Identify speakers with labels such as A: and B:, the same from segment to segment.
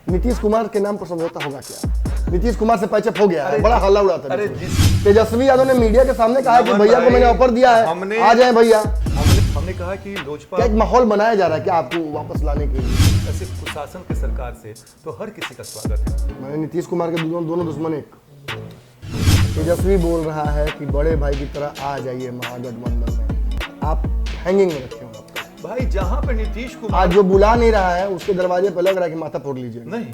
A: नीतीश कुमार के नाम पर समझौता होगा क्या? नीतीश कुमार से पैचअप हो गया है, बड़ा हल्ला उड़ा था। तेजस्वी यादव ने मीडिया के सामने कहा कि भैया को मैंने ऑफर दिया है, आ जाए भैया।
B: हमने कहा कि लोजपा
A: क्या एक माहौल बनाया जा रहा है क्या आपको वापस लाने के लिए?
B: ऐसे कुशासन की सरकार से तो हर किसी का स्वागत है।
A: मैंने नीतीश कुमार के दोनों दुश्मन एक। तेजस्वी बोल रहा है कि बड़े भाई की तरह आ जाइए महागठबंधन में, आप हैंगिंग में रखे हो
B: भाई। जहां पे नीतीश कुमार
A: आज जो बुला नहीं रहा है उसके दरवाजे पर लग रहा है कि माथा फोड़ लीजिए।
B: नहीं,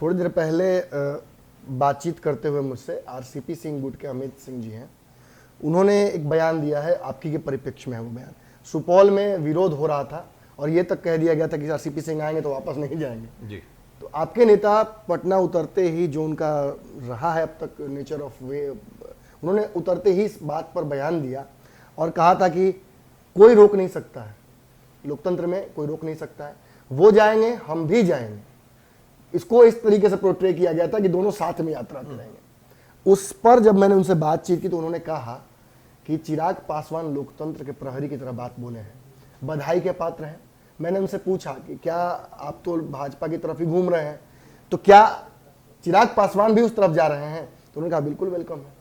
A: थोड़ी देर पहले बातचीत करते हुए मुझसे आरसीपी सिंह गुट के अमित सिंह जी हैं, उन्होंने एक बयान दिया है, आपकी के परिप्रेक्ष्य में है वो बयान। सुपौल में विरोध हो रहा था और ये तक कह दिया गया था कि आरसीपी सिंह आएंगे तो वापस नहीं जाएंगे
B: जी।
A: तो आपके नेता पटना उतरते ही जो उनका रहा है अब तक नेचर ऑफ वे, उन्होंने उतरते ही इस बात पर बयान दिया और कहा था कि कोई रोक नहीं सकता है, लोकतंत्र में कोई रोक नहीं सकता है, वो जाएंगे हम भी जाएंगे। इसको इस तरीके से पोर्ट्रे किया गया था कि दोनों साथ में यात्रा करेंगे। उस पर जब मैंने उनसे बातचीत की तो उन्होंने कहा कि चिराग पासवान लोकतंत्र के प्रहरी की तरह बात बोले हैं, बधाई के पात्र हैं। मैंने उनसे पूछा कि क्या आप तो भाजपा की तरफ ही घूम रहे हैं, तो क्या चिराग पासवान भी उस तरफ जा रहे हैं? तो उन्होंने कहा बिल्कुल वेलकम है।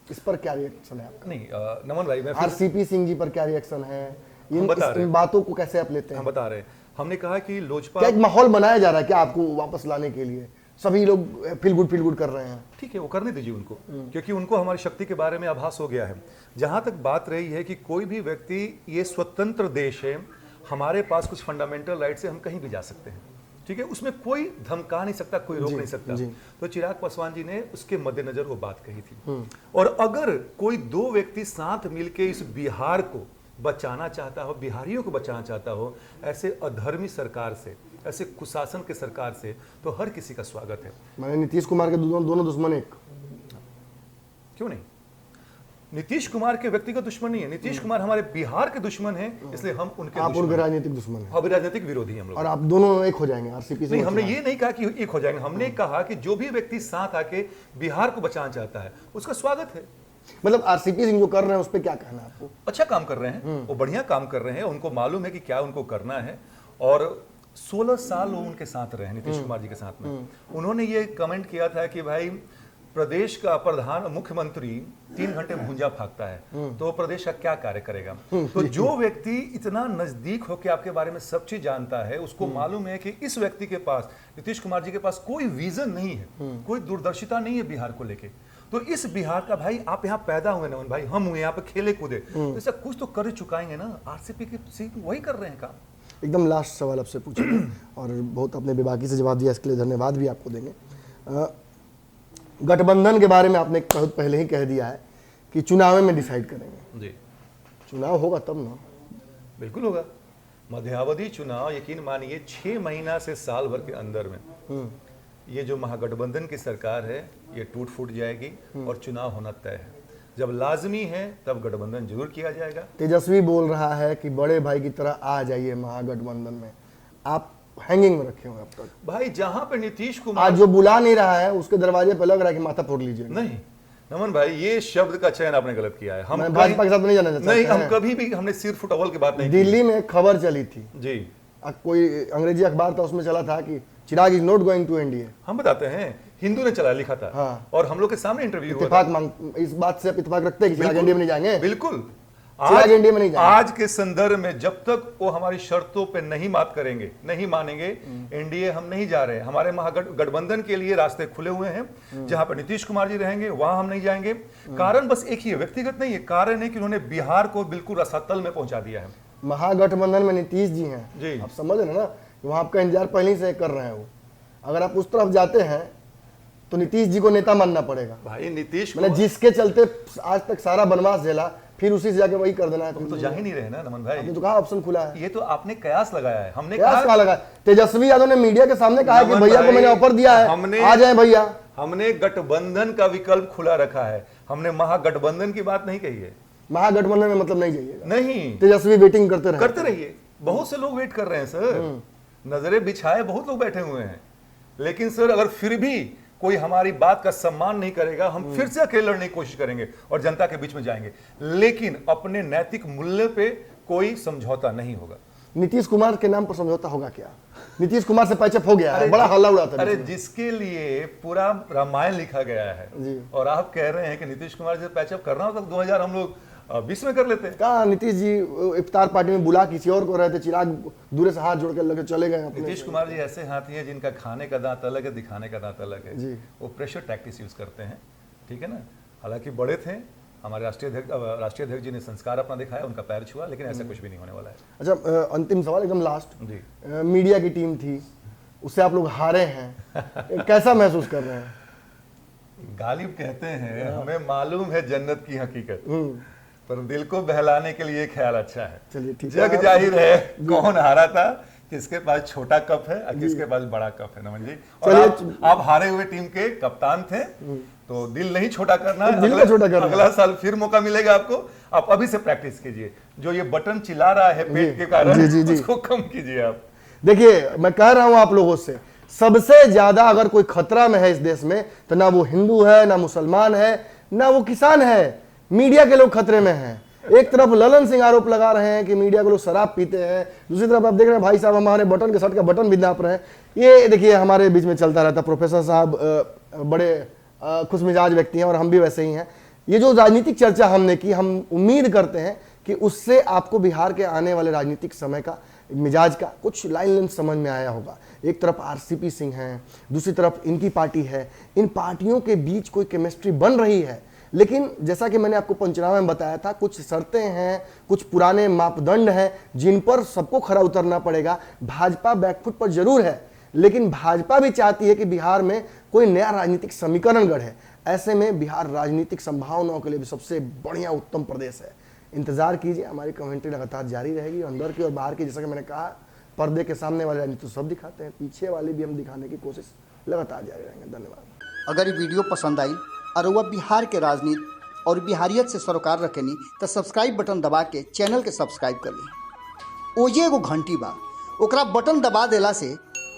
A: इस पर क्या रिएक्शन है आपका?
B: नहीं नमन भाई, मैं
A: आरसीपी सिंह जी पर क्या रिएक्शन है? इन बातों को कैसे आप लेते हैं?
B: हम बता रहे हैं, हमने कहा कि लोजपा
A: क्या एक माहौल बनाया जा रहा है क्या आपको वापस लाने के लिए? सभी लोग फील गुड कर रहे हैं।
B: ठीक है, वो करने दीजिए उनको, क्योंकि उनको हमारी शक्ति के बारे में आभास हो गया है। जहां तक बात रही है कि कोई भी व्यक्ति, ये स्वतंत्र देश है, हमारे पास कुछ फंडामेंटल राइट से हम कहीं भी जा सकते हैं, ठीक है, उसमें कोई धमका नहीं सकता, कोई रोक नहीं सकता। तो चिराग पासवान जी ने उसके मद्देनजर वो बात कही थी। और अगर कोई दो व्यक्ति साथ मिलकर इस बिहार को बचाना चाहता हो, बिहारियों को बचाना चाहता हो ऐसे अधर्मी सरकार से, ऐसे कुशासन के सरकार से, तो हर किसी का स्वागत है।
A: मैंने नीतीश कुमार के दोनों दुश्मन एक।
B: क्यों नहीं? नीतीश कुमार के व्यक्तिगत दुश्मन नहीं है, नीतीश कुमार हमारे बिहार के दुश्मन हैं, इसलिए हम उनके
A: आप उनके राजनीतिक दुश्मन हैं।
B: हम राजनीतिक विरोधी हैं हम लोग।
A: और आप दोनों एक हो जाएंगे आरसीपी से?
B: नहीं, हमने ये नहीं कहा कि एक हो जाएंगे, हमने कहा कि जो भी व्यक्ति साथ आके बिहार को बचाना चाहता है उसका स्वागत है।
A: मतलब आरसीपी सिंह जो कर रहे हैं उस पर क्या कहना है आपको?
B: अच्छा काम कर रहे हैं, वो बढ़िया काम कर रहे हैं, उनको मालूम है कि क्या उनको करना है। और 16 साल वो उनके साथ रहे नीतीश कुमार जी के साथ में। उन्होंने ये कमेंट किया था कि भाई प्रदेश का प्रधान मुख्यमंत्री 3 घंटे भूंजा फाकता है तो प्रदेश का क्या कार्य करेगा? तो जो व्यक्ति इतना नजदीक होकर आपके बारे में सब चीज जानता है, उसको मालूम है कि इस व्यक्ति के पास, नीतीश कुमार जी के पास कोई विजन नहीं है, कोई दूरदर्शिता नहीं है बिहार को लेके। तो इस बिहार का भाई, आप यहाँ पैदा हुए नमन भाई, हम हुए यहाँ पे खेले कूदे, तो ऐसा कुछ तो कर चुकाएंगे ना। आरसीपी की सीट वही कर रहे हैं काम।
A: एकदम लास्ट सवाल आपसे पूछेंगे और बहुत आपने बेबाकी से जवाब दिया, इसके लिए धन्यवाद भी आपको देंगे। गठबंधन के बारे में आपने बहुत पहले ही कह दिया है कि चुनाव में डिसाइड करेंगे
B: जी।
A: चुनाव होगा तब ना?
B: बिल्कुल होगा। मध्यावधि चुनाव यकीन मानिए 6 महीना से साल भर के अंदर में ये जो महागठबंधन की सरकार है ये टूट फूट जाएगी और चुनाव होना तय है। जब लाजमी है तब गठबंधन जरूर किया जाएगा।
A: तेजस्वी बोल रहा है कि बड़े भाई की तरह आ जाइए महागठबंधन में, आप हैंगिंग में रखे हुए अब तक।
B: भाई जहां पे नीतीश कुमार
A: आज जो बुला नहीं रहा है उसके दरवाजे पर लग रहा है कि माथा फोड़ लीजिए।
B: नहीं नमन भाई, ये शब्द का चयन आपने गलत किया है। हम
A: भाजपा के साथ नहीं जाना चाहते।
B: नहीं, हम कभी भी हमने सिर फुटबॉल की बात नहीं की।
A: दिल्ली में खबर चली थी
B: जी,
A: कोई अंग्रेजी अखबार था उसमें चला था कि Chirag is not going to NDA.
B: हम बताते हैं, हिंदू ने चला लिखा था।
A: हाँ।
B: और हम लोग के सामने इंटरव्यू हुआ था।
A: इत्तेफाक मांग, इस बात से आप इत्तेफाक रखते हैं कि चिराग एनडीए में नहीं जाएंगे?
B: बिल्कुल।
A: चिराग एनडीए में नहीं जाएंगे।
B: आज के संदर्भ में जब तक वो हमारी शर्तों पे नहीं बात करेंगे, नहीं मानेंगे, एनडीए हम नहीं जा रहे हैं। हमारे महागठबंधन के लिए रास्ते खुले हुए हैं। जहां पर नीतीश कुमार जी रहेंगे वहां हम नहीं जाएंगे। कारण बस एक ही है, व्यक्तिगत नहीं है, कारण है कि उन्होंने बिहार को बिल्कुल रसातल में पहुंचा दिया है।
A: महागठबंधन में नीतीश जी हैं
B: जी,
A: आप समझ रहे हैं ना, वहां आपका इंतजार पहले ही से कर रहे हैं वो। अगर आप उस तरफ जाते हैं तो नीतीश जी को नेता मानना पड़ेगा
B: भाई। नीतीश
A: मतलब जिसके चलते आज तक सारा बनवास झेला, फिर उसी से जाके वही कर देना है।
B: तुम तो जा ही नहीं रहे ना नमन भाई।
A: आपने तो कहा ऑप्शन खुला है।
B: ये तो आपने कयास लगाया है। हमने
A: कहा लगा, तेजस्वी यादव ने मीडिया के सामने कहा कि भैया को मैंने ऑफर दिया है, आ जाए भैया।
B: हमने गठबंधन का विकल्प खुला रखा है, हमने महागठबंधन की बात नहीं कही है।
A: महागठबंधन में मतलब नहीं जाइएगा?
B: नहीं,
A: तेजस्वी वेटिंग करते
B: रहिए। बहुत से लोग वेट कर रहे हैं सर, नजरें बिछाए बहुत लोग बैठे हुए हैं। लेकिन सर अगर फिर भी कोई हमारी बात का सम्मान नहीं करेगा, हम फिर से अकेले लड़ने की कोशिश करेंगे और जनता के बीच में जाएंगे, लेकिन अपने नैतिक मूल्य पे कोई समझौता नहीं होगा।
A: नीतीश कुमार के नाम पर समझौता होगा क्या? नीतीश कुमार से पैचअप हो गया है, बड़ा हल्ला उड़ा था।
B: अरे जिसके लिए पूरा रामायण लिखा गया है
A: जी।
B: और आप कह रहे हैं कि नीतीश कुमार से पैचअप करना हो तो 2000 हम लोग 20 में कर लेते हैं।
A: कहा नीतीश जी इफ्तार पार्टी में बुला किसी और को रहे थे, चिराग दूर से हाथ जोड़ के लगे चले गए अपने।
B: नीतीश कुमार जी ऐसे हाथी हैं जिनका खाने का दांत अलग है, दिखाने का दांत अलग है।
A: जी।
B: वो प्रेशर टैक्टिक्स यूज करते हैं, ठीक है ना। हालांकि बड़े थे, हमारे राष्ट्रीय अध्यक्ष जी ने संस्कार अपना दिखाया, उनका पैर छुआ, लेकिन ऐसा कुछ भी नहीं होने वाला है।
A: अच्छा, अंतिम सवाल एकदम लास्ट
B: जी।
A: मीडिया की टीम थी, उससे आप लोग हारे हैं, कैसा महसूस कर रहे हैं?
B: गालिब कहते हैं हमें मालूम है जन्नत की हकीकत, पर दिल को बहलाने के लिए ख्याल अच्छा है।
A: चलिए ठीक है।
B: जग जाहिर है कौन हारा था, किसके पास छोटा कप है और किसके पास बड़ा कप है, नमन जी। और आप हारे हुए टीम के कप्तान थे, तो दिल नहीं छोटा करना है,
A: दिल का छोटा करना है।
B: अगला साल फिर मौका मिलेगा आपको, आप अभी से प्रैक्टिस कीजिए। जो ये बटन चिल्ला रहा है पेट के कारण, उसको कम कीजिए आप।
A: देखिए, मैं कह रहा हूं आप लोगों से, सबसे ज्यादा अगर कोई खतरा में है इस देश में, तो ना वो हिंदू है, ना मुसलमान है, ना वो किसान है, मीडिया के लोग खतरे में हैं। एक तरफ ललन सिंह आरोप लगा रहे हैं कि मीडिया के लोग शराब पीते हैं, दूसरी तरफ आप देख रहे हैं भाई साहब हमारे बटन के शर्ट का बटन भी नाप रहे हैं। ये देखिए हमारे बीच में चलता रहता। प्रोफेसर साहब बड़े खुश मिजाज व्यक्ति हैं और हम भी वैसे ही हैं। ये जो राजनीतिक चर्चा हमने की, हम उम्मीद करते हैं कि उससे आपको बिहार के आने वाले राजनीतिक समय का मिजाज का कुछ लाइन लेंथ समझ में आया होगा। एक तरफ आरसीपी सिंह हैं, दूसरी तरफ इनकी पार्टी है, इन पार्टियों के बीच कोई केमिस्ट्री बन रही है, लेकिन जैसा कि मैंने आपको पंचनामा में बताया था, कुछ शर्तें हैं, कुछ पुराने मापदंड हैं जिन पर सबको खरा उतरना पड़ेगा। भाजपा बैकफुट पर जरूर है, लेकिन भाजपा भी चाहती है कि बिहार में कोई नया राजनीतिक समीकरण गढ़े। ऐसे में बिहार राजनीतिक संभावनाओं के लिए भी सबसे बढ़िया उत्तम प्रदेश है। इंतजार कीजिए, हमारी कमेंट्री लगातार जारी रहेगी, अंदर की और बाहर की। जैसा कि मैंने कहा, पर्दे के सामने वाले राजनीति सब दिखाते हैं, पीछे वाले भी हम दिखाने की कोशिश लगातार जारी रहेंगे। धन्यवाद।
C: अगर ये वीडियो पसंद आई और वह बिहार के राजनीति और बिहारियत से सरोकार रखेनी तो सब्सक्राइब बटन दबा के चैनल के सब्सक्राइब कर ली। ओजे एगो घंटी बा, ओकरा बटन दबा देला से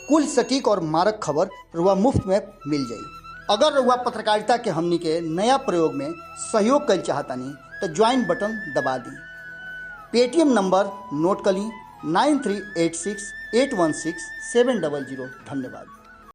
C: कुल सटीक और मारक खबर रुआ मुफ्त में मिल जाई। अगर रुआ पत्रकारिता के हमनी के नया प्रयोग में सहयोग कर चाहतानी तो ज्वाइन बटन दबा दी। पेटीएम नंबर नोट कर ली 9386816700। धन्यवाद।